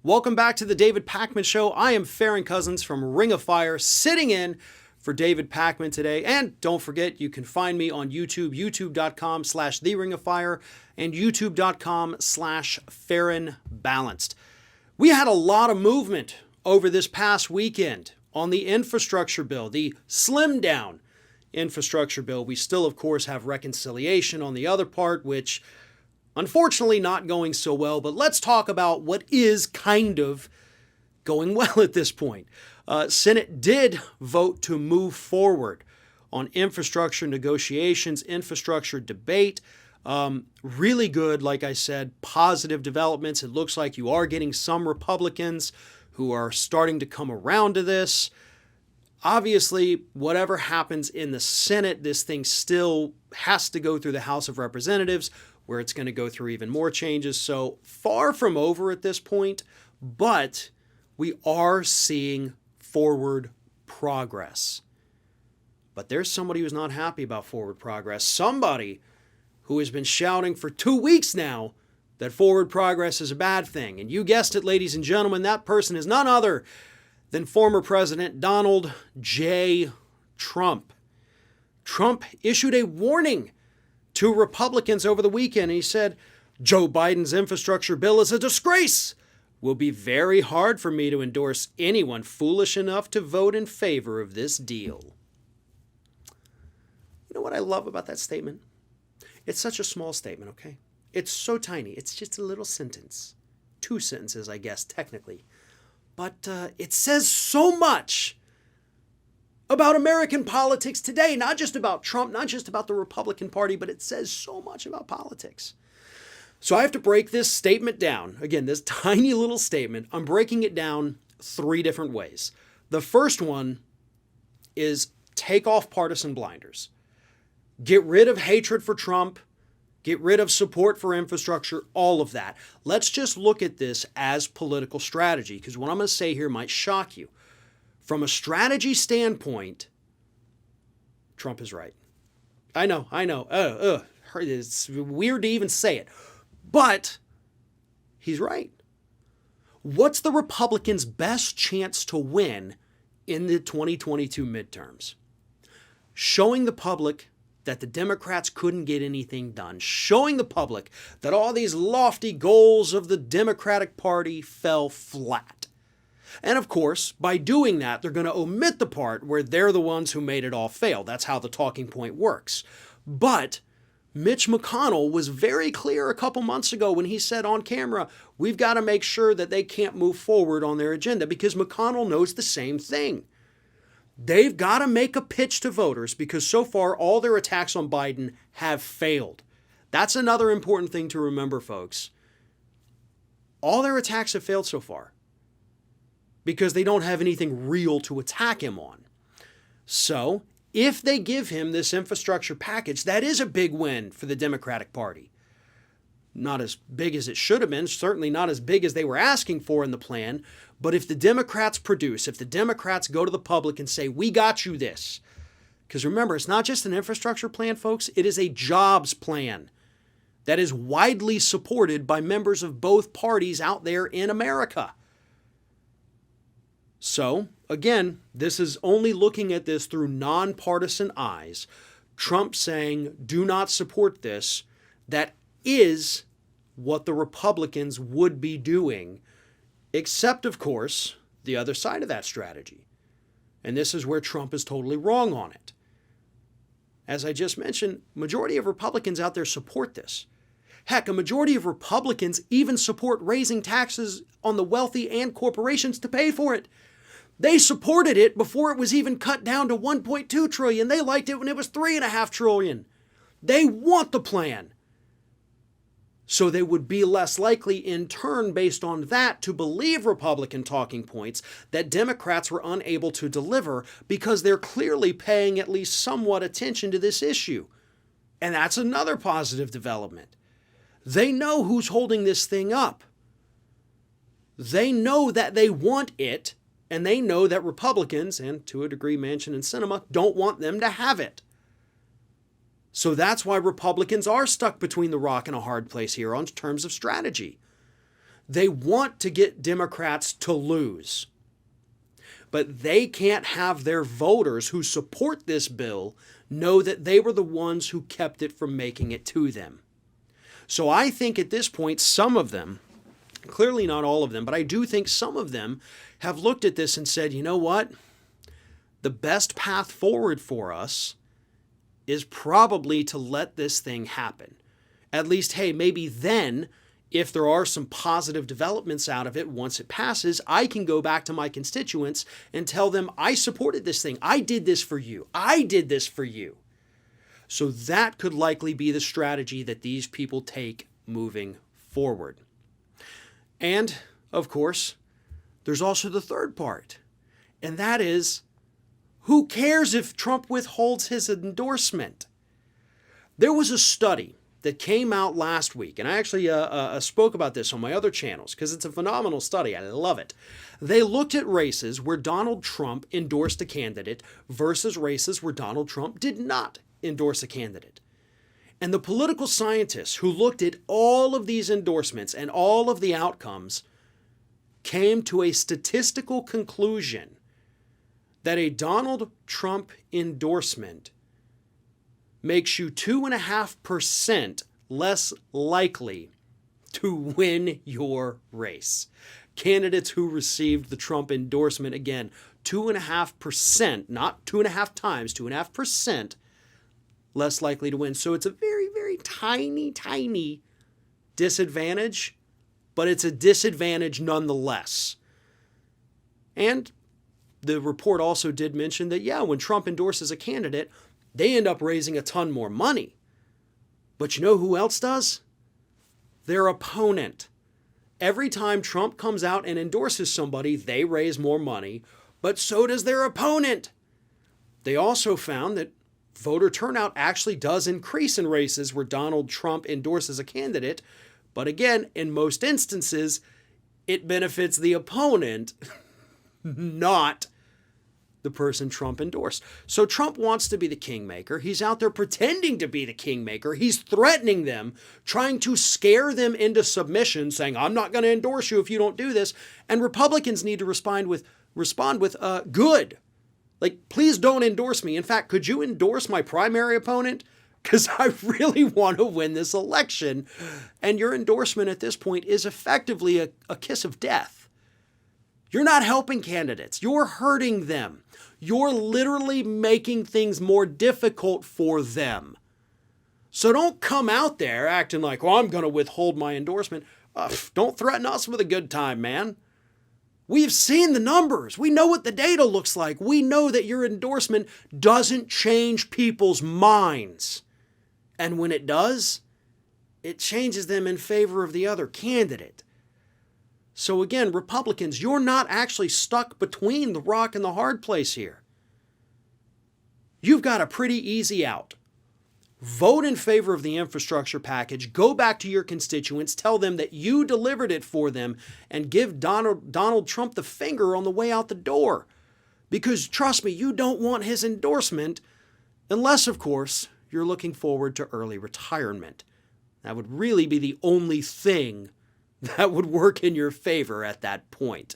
Welcome back to the David Pakman Show. I am Farron Cousins from Ring of Fire, sitting in for David Pakman today. And don't forget, you can find me on YouTube, youtube.com/The Ring of Fire and youtube.com/Farron Balanced. We had a lot of movement over this past weekend on the infrastructure bill, the slimmed down infrastructure bill. We still, of course, have reconciliation on the other part, which unfortunately not going so well, but let's talk about what is kind of going well at this point. Senate did vote to move forward on infrastructure negotiations, infrastructure debate. Really good, like I said, positive developments. It looks like you are getting some Republicans who are starting to come around to this. Obviously, whatever happens in the Senate, this thing still has to go through the House of Representatives, where it's going to go through even more changes. So far from over at this point, but we are seeing forward progress. But there's somebody who's not happy about forward progress. Somebody who has been shouting for 2 weeks now that forward progress is a bad thing. And you guessed it, ladies and gentlemen, that person is none other than former President Donald J. Trump. Trump issued a warning to Republicans over the weekend. He said, Joe Biden's infrastructure bill is a disgrace. Will be very hard for me to endorse anyone foolish enough to vote in favor of this deal. You know what I love about that statement? It's such a small statement, okay? It's so tiny. It's just a little sentence. 2 sentences, I guess, technically. But it says so much about American politics today, not just about Trump, not just about the Republican Party, but it says so much about politics. So I have to break this statement down. Again, this tiny little statement, I'm breaking it down 3 different ways. The first one is take off partisan blinders. Get rid of hatred for Trump, get rid of support for infrastructure, all of that. Let's just look at this as political strategy, because what I'm going to say here might shock you. From a strategy standpoint, Trump is right. I know. It's weird to even say it, but he's right. What's the Republicans' best chance to win in the 2022 midterms? Showing the public that the Democrats couldn't get anything done. Showing the public that all these lofty goals of the Democratic Party fell flat. And of course, by doing that, they're going to omit the part where they're the ones who made it all fail. That's how the talking point works. But Mitch McConnell was very clear a couple months ago when he said on camera, we've got to make sure that they can't move forward on their agenda, because McConnell knows the same thing. They've got to make a pitch to voters, because so far all their attacks on Biden have failed. That's another important thing to remember, folks. All their attacks have failed so far, because they don't have anything real to attack him on. So, if they give him this infrastructure package, that is a big win for the Democratic Party. Not as big as it should have been, certainly not as big as they were asking for in the plan, but if the Democrats produce, if the Democrats go to the public and say, we got you this, because remember, it's not just an infrastructure plan, folks, it is a jobs plan that is widely supported by members of both parties out there in America. So, again, this is only looking at this through nonpartisan eyes. Trump saying, do not support this. That is what the Republicans would be doing, except, of course, the other side of that strategy. And this is where Trump is totally wrong on it. As I just mentioned, majority of Republicans out there support this. Heck, a majority of Republicans even support raising taxes on the wealthy and corporations to pay for it. They supported it before it was even cut down to $1.2 trillion. They liked it when it was $3.5 trillion. They want the plan. So they would be less likely in turn, based on that, to believe Republican talking points that Democrats were unable to deliver, because they're clearly paying at least somewhat attention to this issue. And that's another positive development. They know who's holding this thing up. They know that they want it, and they know that Republicans, and to a degree Manchin and Sinema, don't want them to have it. So that's why Republicans are stuck between the rock and a hard place here on terms of strategy. They want to get Democrats to lose. But they can't have their voters who support this bill know that they were the ones who kept it from making it to them. So I think at this point, some of them, clearly not all of them, but I do think some of them have looked at this and said, you know what? The best path forward for us is probably to let this thing happen. At least, hey, maybe then, if there are some positive developments out of it once it passes, I can go back to my constituents and tell them, I supported this thing. I did this for you. I did this for you. So that could likely be the strategy that these people take moving forward. And, of course, there's also the third part, and that is, who cares if Trump withholds his endorsement? There was a study that came out last week, and I actually spoke about this on my other channels because it's a phenomenal study. I love it. They looked at races where Donald Trump endorsed a candidate versus races where Donald Trump did not endorse a candidate. And the political scientists who looked at all of these endorsements and all of the outcomes came to a statistical conclusion that a Donald Trump endorsement makes you 2.5% less likely to win your race. Candidates who received the Trump endorsement, again, 2.5%, not 2.5 times, 2.5% less likely to win. So it's a very, very tiny disadvantage, but it's a disadvantage nonetheless. And the report also did mention that, yeah, when Trump endorses a candidate, they end up raising a ton more money. But you know who else does? Their opponent. Every time Trump comes out and endorses somebody, they raise more money, but so does their opponent. They also found that voter turnout actually does increase in races where Donald Trump endorses a candidate, but again, in most instances, it benefits the opponent, not the person Trump endorsed. So Trump wants to be the kingmaker. He's out there pretending to be the kingmaker. He's threatening them, trying to scare them into submission, saying, I'm not going to endorse you if you don't do this. And Republicans need to respond with good. Like, please don't endorse me. In fact, could you endorse my primary opponent? Because I really want to win this election. And your endorsement at this point is effectively a kiss of death. You're not helping candidates. You're hurting them. You're literally making things more difficult for them. So don't come out there acting like, well, I'm going to withhold my endorsement. Don't threaten us with a good time, man. We've seen the numbers. We know what the data looks like. We know that your endorsement doesn't change people's minds. And when it does, it changes them in favor of the other candidate. So again, Republicans, you're not actually stuck between the rock and the hard place here. You've got a pretty easy out. Vote in favor of the infrastructure package, go back to your constituents, tell them that you delivered it for them, and give Donald Trump the finger on the way out the door. Because trust me, you don't want his endorsement unless, of course, you're looking forward to early retirement. That would really be the only thing that would work in your favor at that point.